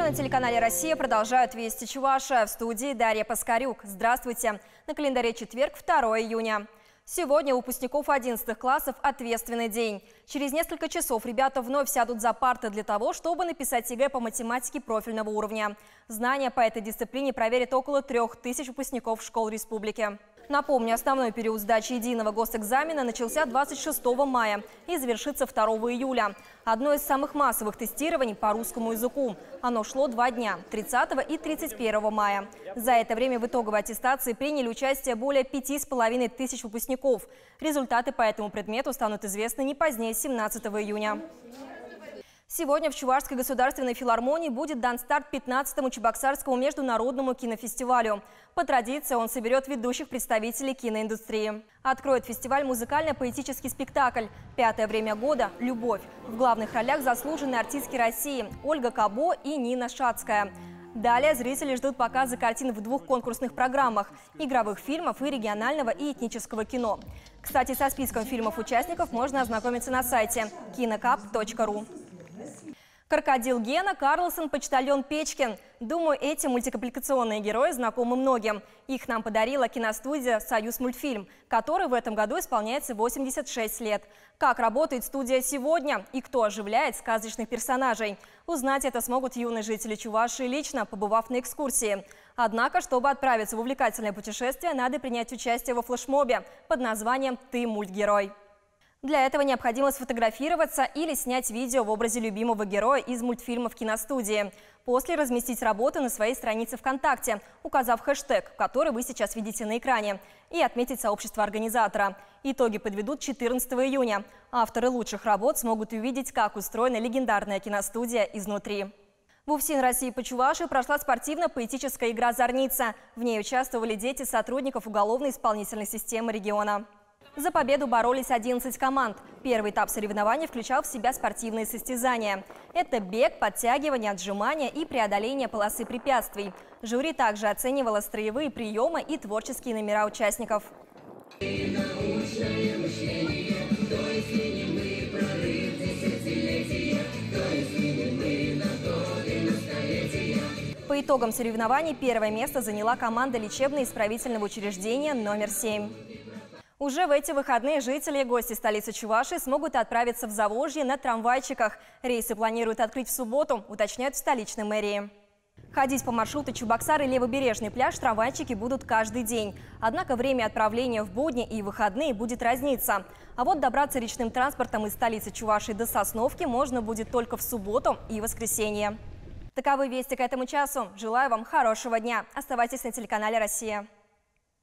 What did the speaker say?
утро на телеканале «Россия» продолжают «Вести Чувашия». В студии Дарья Паскарюк. Здравствуйте. На календаре четверг, 2 июня. Сегодня у выпускников 11 классов ответственный день. Через несколько часов ребята вновь сядут за парты для того, чтобы написать ЕГЭ по математике профильного уровня. Знания по этой дисциплине проверят около 3000 выпускников школ республики. Напомню, основной период сдачи единого госэкзамена начался 26 мая и завершится 2 июля. Одно из самых массовых тестирований по русскому языку. Оно шло 2 дня – 30 и 31 мая. За это время в итоговой аттестации приняли участие более 5500 выпускников. Результаты по этому предмету станут известны не позднее 17 июня. Сегодня в Чувашской государственной филармонии будет дан старт 15-му Чебоксарскому международному кинофестивалю. По традиции он соберет ведущих представителей киноиндустрии. Откроет фестиваль музыкально-поэтический спектакль «Пятое время года. Любовь». В главных ролях заслуженные артистки России Ольга Кабо и Нина Шацкая. Далее зрители ждут показа картин в 2 конкурсных программах – игровых фильмов и регионального и этнического кино. Кстати, со списком фильмов-участников можно ознакомиться на сайте kinokap.ru. Крокодил Гена, Карлсон, почтальон Печкин. Думаю, эти мультипликационные герои знакомы многим. Их нам подарила киностудия «Союзмультфильм», которой в этом году исполняется 86 лет. Как работает студия сегодня и кто оживляет сказочных персонажей? Узнать это смогут юные жители Чувашии лично, побывав на экскурсии. Однако, чтобы отправиться в увлекательное путешествие, надо принять участие во флешмобе под названием «Ты мультгерой». Для этого необходимо сфотографироваться или снять видео в образе любимого героя из мультфильмов киностудии. После разместить работу на своей странице ВКонтакте, указав хэштег, который вы сейчас видите на экране, и отметить сообщество организатора. Итоги подведут 14 июня. Авторы лучших работ смогут увидеть, как устроена легендарная киностудия изнутри. В УФСИН России по Чувашии прошла спортивно-поэтическая игра «Зорница». В ней участвовали дети сотрудников уголовно-исполнительной системы региона. За победу боролись 11 команд. Первый этап соревнований включал в себя спортивные состязания. Это бег, подтягивание, отжимания и преодоление полосы препятствий. Жюри также оценивало строевые приемы и творческие номера участников. По итогам соревнований первое место заняла команда лечебно-исправительного учреждения номер 7. Уже в эти выходные жители и гости столицы Чувашии смогут отправиться в Заволжье на трамвайчиках. Рейсы планируют открыть в субботу, уточняют в столичной мэрии. Ходить по маршруту Чебоксар и Левобережный пляж трамвайчики будут каждый день. Однако время отправления в будни и выходные будет разниться. А вот добраться речным транспортом из столицы Чувашии до Сосновки можно будет только в субботу и воскресенье. Таковы вести к этому часу. Желаю вам хорошего дня. Оставайтесь на телеканале «Россия».